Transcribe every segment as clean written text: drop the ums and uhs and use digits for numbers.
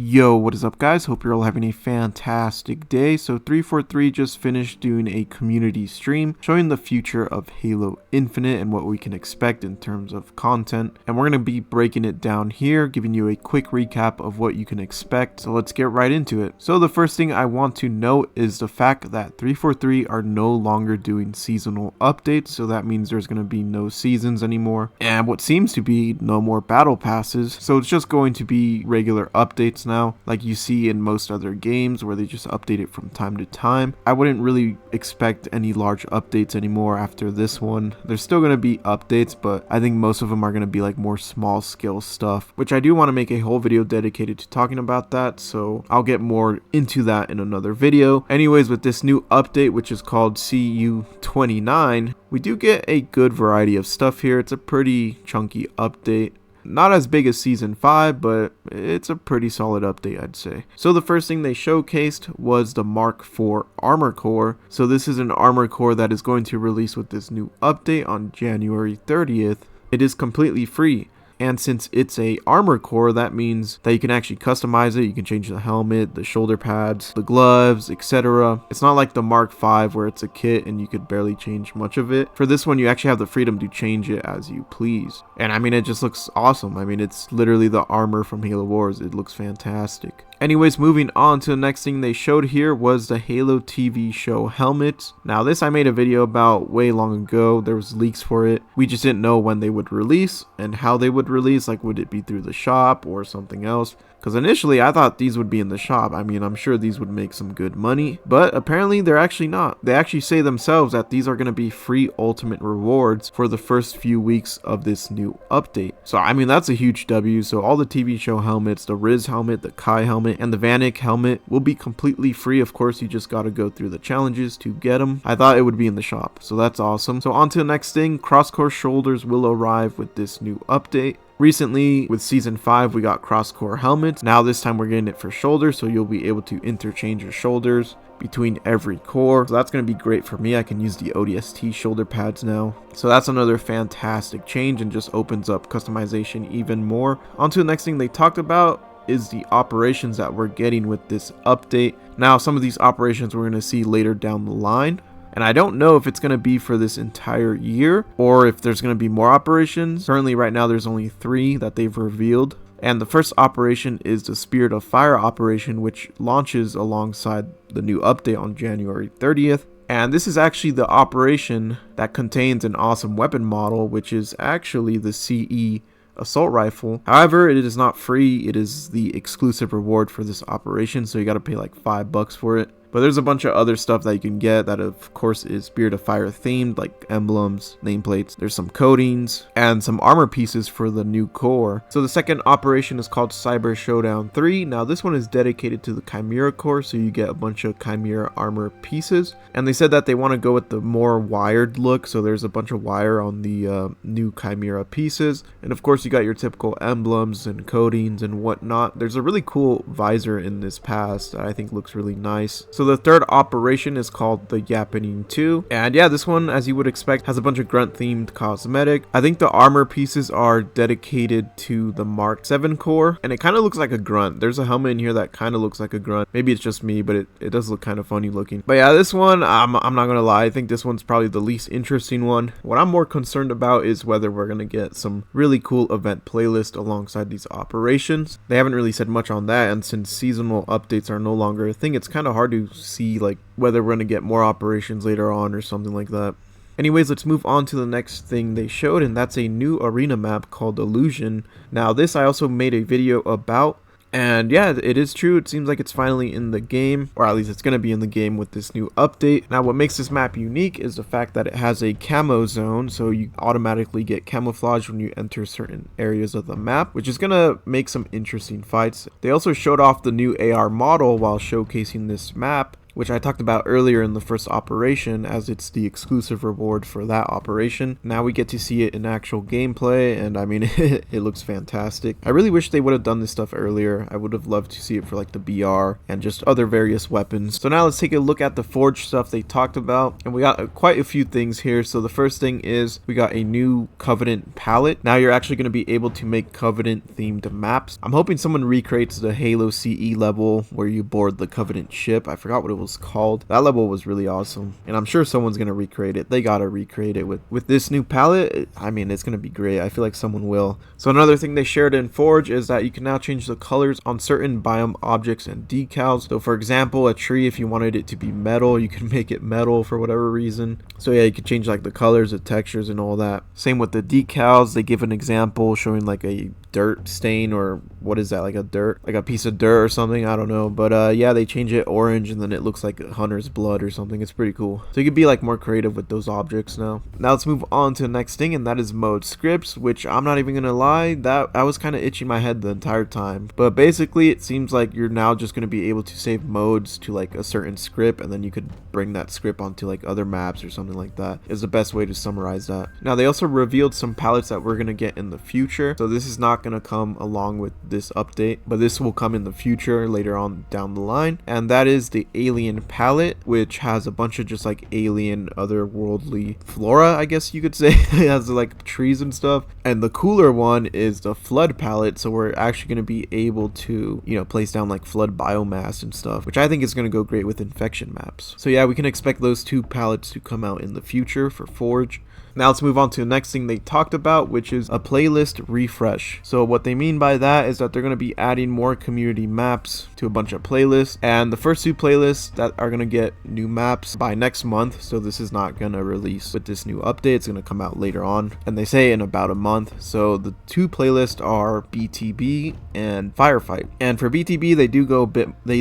Yo, what is up guys? Hope you're all having a fantastic day. So 343 just finished doing a community stream showing the future of Halo Infinite and what we can expect in terms of content. And we're going to be breaking it down here, giving you a quick recap of what you can expect. So let's get right into it. So the first thing I want to note is the fact that 343 are no longer doing seasonal updates. So that means there's going to be no seasons anymore. And what seems to be no more battle passes. So it's just going to be regular updates now, like you see in most other games where they just update it from time to time. I wouldn't really expect any large updates anymore after this one. There's still going to be updates, but I think most of them are going to be like more small scale stuff, which I do want to make a whole video dedicated to talking about that, so I'll get more into that in another video. Anyways, with this new update, which is called CU29, we do get a good variety of stuff here. It's a pretty chunky update. Not as big as Season 5, but it's a pretty solid update, I'd say. So the first thing they showcased was the Mark IV Armor Core. So this is an armor core that is going to release with this new update on January 30th. It is completely free. And since it's a armor core, that means that you can actually customize it. You can change the helmet, the shoulder pads, the gloves, etc. It's not like the Mark V where it's a kit and you could barely change much of it. For this one, you actually have the freedom to change it as you please. And I mean, it just looks awesome. I mean, it's literally the armor from Halo Wars. It looks fantastic. Anyways, moving on to the next thing they showed here was the Halo TV show helmet. Now this I made a video about way long ago. There was leaks for it. We just didn't know when they would release and how they would release. Like, would it be through the shop or something else? Because initially I thought these would be in the shop. I mean, I'm sure these would make some good money, but apparently they're actually not. They actually say themselves that these are going to be free ultimate rewards for the first few weeks of this new update. So I mean, that's a huge W. So all the TV show helmets, the Riz helmet, the Kai helmet, and the Vanek helmet will be completely free. Of course, you just got to go through the challenges to get them. I thought it would be in the shop, so that's awesome. So on to the next thing, cross-core shoulders will arrive with this new update. Recently, with Season 5, we got cross-core helmets. Now this time we're getting it for shoulders, so you'll be able to interchange your shoulders between every core. So that's going to be great for me. I can use the ODST shoulder pads now. So that's another fantastic change and just opens up customization even more. On to the next thing they talked about is the operations that we're getting with this update. Now, some of these operations we're going to see later down the line. And I don't know if it's going to be for this entire year or if there's going to be more operations. Currently, right now, there's only 3 that they've revealed. And the first operation is the Spirit of Fire operation, which launches alongside the new update on January 30th. And this is actually the operation that contains an awesome weapon model, which is actually the CE assault rifle. However, it is not free. It is the exclusive reward for this operation, so you got to pay like $5 for it. But there's a bunch of other stuff that you can get that of course is Spirit of Fire themed, like emblems, nameplates. There's some coatings and some armor pieces for the new core. So the second operation is called Cyber Showdown 3. Now this one is dedicated to the Chimera core, so you get a bunch of Chimera armor pieces. And they said that they want to go with the more wired look, so there's a bunch of wire on the new Chimera pieces. And of course you got your typical emblems and coatings and whatnot. There's a really cool visor in this pass that I think looks really nice. So the third operation is called the Yappening 2. And yeah, this one, as you would expect, has a bunch of grunt themed cosmetic. I think the armor pieces are dedicated to the Mark 7 core, and it kind of looks like a grunt. There's a helmet in here that kind of looks like a grunt. Maybe it's just me, but it does look kind of funny looking. But yeah, this one, I'm not gonna lie, I think this one's probably the least interesting one. What I'm more concerned about is whether we're gonna get some really cool event playlist alongside these operations. They haven't really said much on that, and since seasonal updates are no longer a thing, it's kind of hard to see like whether we're going to get more operations later on or something like that. Anyways, let's move on to the next thing they showed, and that's a new arena map called Illusion. Now this I also made a video about, and yeah, it is true. It seems like it's finally in the game, or at least it's going to be in the game with this new update. Now what makes this map unique is the fact that it has a camo zone, so you automatically get camouflage when you enter certain areas of the map, which is going to make some interesting fights. They also showed off the new AR model while showcasing this map. which I talked about earlier in the first operation, as it's the exclusive reward for that operation. Now we get to see it in actual gameplay, and I mean, it looks fantastic. I really wish they would have done this stuff earlier. I would have loved to see it for like the BR and just other various weapons. So now let's take a look at the Forge stuff they talked about, and we got quite a few things here. So the first thing is we got a new Covenant palette. Now you're actually going to be able to make Covenant themed maps. I'm hoping someone recreates the Halo CE level where you board the Covenant ship. I forgot what it was called. That level was really awesome, and I'm sure someone's going to recreate it. They gotta recreate it with this new palette. I mean, it's going to be great. I feel like someone will. So another thing they shared in Forge is that you can now change the colors on certain biome objects and decals. So for example, a tree, if you wanted it to be metal, you could make it metal for whatever reason. So yeah, you could change like the colors, the textures, and all that. Same with the decals. They give an example showing like a dirt stain, or what is that, like a piece of dirt or something, I don't know, but yeah, they change it orange and then it looks like a hunter's blood or something. It's pretty cool. So you could be like more creative with those objects now. Now let's move on to the next thing, and that is mode scripts, which I'm not even gonna lie, that I was kind of itching my head the entire time. But basically it seems like you're now just gonna be able to save modes to like a certain script, and then you could bring that script onto like other maps or something like that, is the best way to summarize that. Now they also revealed some palettes that we're gonna get in the future. So this is not going to come along with this update, but this will come in the future later on down the line, and that is the alien palette, which has a bunch of just like alien otherworldly flora, I guess you could say. It has like trees and stuff. And the cooler one is the flood palette, so we're actually going to be able to, you know, place down like flood biomass and stuff, which I think is going to go great with infection maps. So yeah, we can expect those two palettes to come out in the future for Forge. Now let's move on to the next thing they talked about, which is a playlist refresh. So what they mean by that is that they're going to be adding more community maps to a bunch of playlists, and the first two playlists that are going to get new maps by next month. So this is not going to release with this new update. It's going to come out later on, and they say in about a month. So the two playlists are BTB and Firefight. And for BTB, they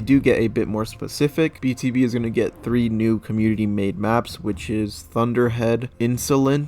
do get a bit more specific. BTB is going to get 3 new community made maps, which is Thunderhead, Insolence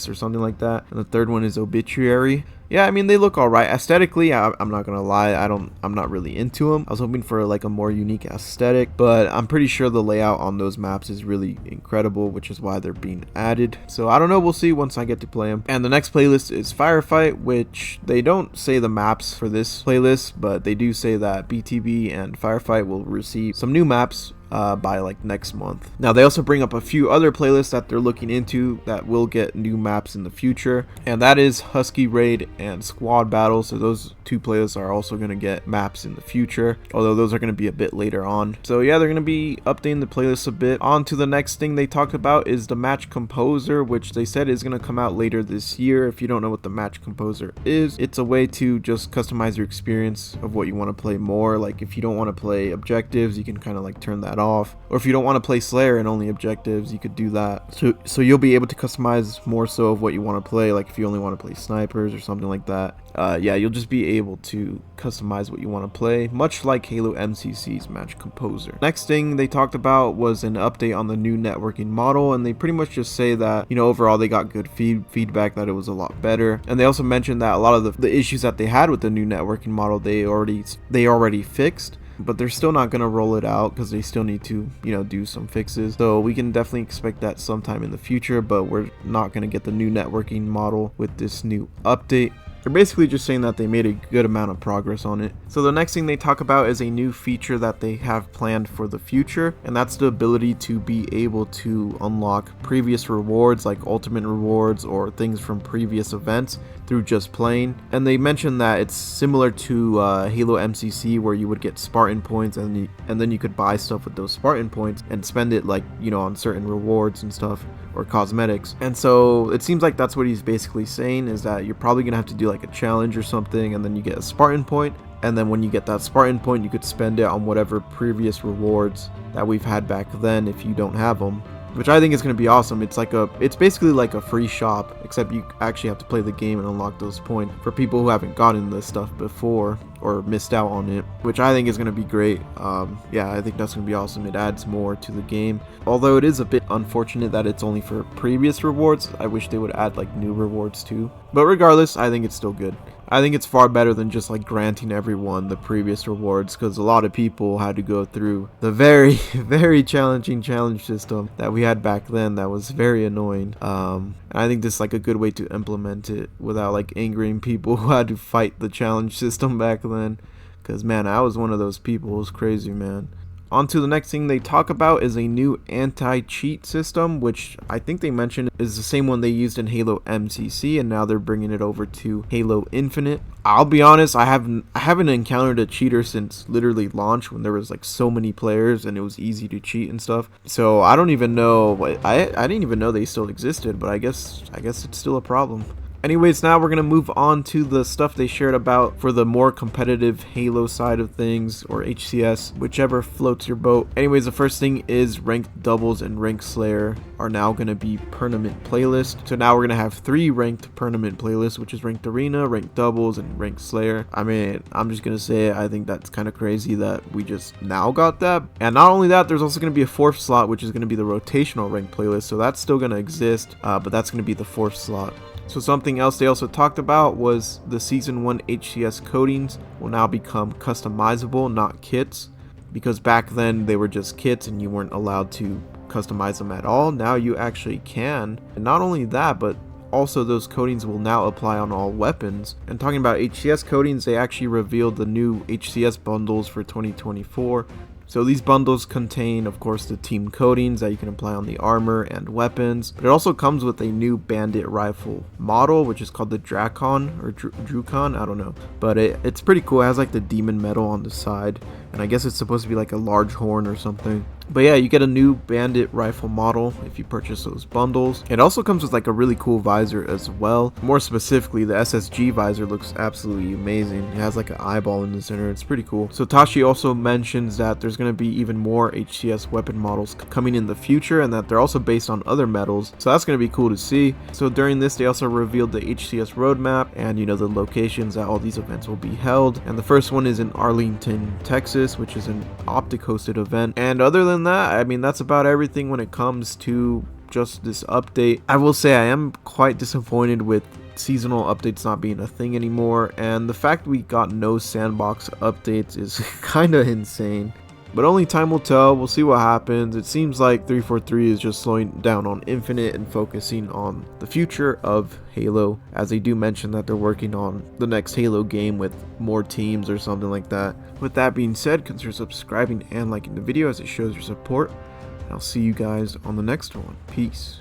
or something like that, and the third one is Obituary. Yeah, I mean, they look all right aesthetically. I'm not gonna lie, I'm not really into them. I was hoping for like a more unique aesthetic, but I'm pretty sure the layout on those maps is really incredible, which is why they're being added. So I don't know, we'll see once I get to play them. And the next playlist is Firefight, which they don't say the maps for this playlist, but they do say that BTB and Firefight will receive some new maps by like next month. Now they also bring up a few other playlists that they're looking into that will get new maps in the future, and that is Husky Raid and Squad Battle. So those two playlists are also going to get maps in the future, although those are going to be a bit later on. So yeah, they're going to be updating the playlist a bit. On to the next thing they talked about is the Match Composer, which they said is going to come out later this year. If you don't know what the Match Composer is, it's a way to just customize your experience of what you want to play more. Like if you don't want to play objectives, you can kind of like turn that off, or if you don't want to play Slayer and only objectives, you could do that. So you'll be able to customize more so of what you want to play. Like if you only want to play snipers or something like that, yeah, you'll just be able to customize what you want to play, much like Halo MCC's Match Composer. Next thing they talked about was an update on the new networking model, and they pretty much just say that, you know, overall they got good feedback, that it was a lot better. And they also mentioned that a lot of the issues that they had with the new networking model they already fixed, but they're still not going to roll it out because they still need to, you know, do some fixes. So we can definitely expect that sometime in the future, but we're not going to get the new networking model with this new update. They're basically just saying that they made a good amount of progress on it. So the next thing they talk about is a new feature that they have planned for the future, and that's the ability to be able to unlock previous rewards, like ultimate rewards or things from previous events, through just playing. And they mentioned that it's similar to Halo MCC, where you would get Spartan points and then you could buy stuff with those Spartan points and spend it, like, you know, on certain rewards and stuff or cosmetics. And so it seems like that's what he's basically saying, is that you're probably gonna have to do like a challenge or something, and then you get a Spartan point, and then when you get that Spartan point, you could spend it on whatever previous rewards that we've had back then if you don't have them, which I think is going to be awesome. It's basically like a free shop, except you actually have to play the game and unlock those points for people who haven't gotten this stuff before or missed out on it, which I think is going to be great. Yeah, I think that's going to be awesome. It adds more to the game, although it is a bit unfortunate that it's only for previous rewards. I wish they would add like new rewards too, but regardless, I think it's still good. I think it's far better than just like granting everyone the previous rewards, because a lot of people had to go through the very very challenging challenge system that we had back then that was very annoying. And I think this is like a good way to implement it without like angering people who had to fight the challenge system back then, because man, I was one of those people. It was crazy, man. On to the next thing they talk about is a new anti-cheat system, which I think they mentioned is the same one they used in Halo MCC, and now they're bringing it over to Halo Infinite. I'll be honest, I haven't encountered a cheater since literally launch, when there was like so many players and it was easy to cheat and stuff. So I don't even know. I didn't even know they still existed, but I guess it's still a problem. Anyways, now we're going to move on to the stuff they shared about for the more competitive Halo side of things, or HCS, whichever floats your boat. Anyways, the first thing is ranked doubles and ranked slayer are now going to be permanent playlists. So now we're going to have 3 ranked permanent playlists, which is ranked arena, ranked doubles, and ranked slayer. I mean, I'm just going to say I think that's kind of crazy that we just now got that. And not only that, there's also going to be a 4th slot, which is going to be the rotational ranked playlist. So that's still going to exist, but that's going to be the 4th slot. So something else they also talked about was the Season 1 HCS codings will now become customizable, not kits. Because back then they were just kits and you weren't allowed to customize them at all. Now you actually can. And not only that, but also those codings will now apply on all weapons. And talking about HCS codings, they actually revealed the new HCS bundles for 2024. So these bundles contain, of course, the team codings that you can apply on the armor and weapons, but it also comes with a new bandit rifle model, which is called the Dracon or Drucon, I don't know, but it's pretty cool. It has like the demon metal on the side, and I guess it's supposed to be like a large horn or something. But yeah, you get a new bandit rifle model if you purchase those bundles. It also comes with like a really cool visor as well. More specifically, the SSG visor looks absolutely amazing. It has like an eyeball in the center. It's pretty cool. So Tashi also mentions that there's going to be even more HCS weapon models coming in the future, and that they're also based on other metals. So that's going to be cool to see. So during this, they also revealed the HCS roadmap and, you know, the locations that all these events will be held. And the first one is in Arlington, Texas, which is an Optic hosted event. And other than that, I mean, that's about everything when it comes to just this update. I will say I am quite disappointed with seasonal updates not being a thing anymore, and the fact we got no sandbox updates is kind of insane. But only time will tell. We'll see what happens. It seems like 343 is just slowing down on Infinite and focusing on the future of Halo, as they do mention that they're working on the next Halo game with more teams or something like that. With that being said, consider subscribing and liking the video as it shows your support. And I'll see you guys on the next one. Peace.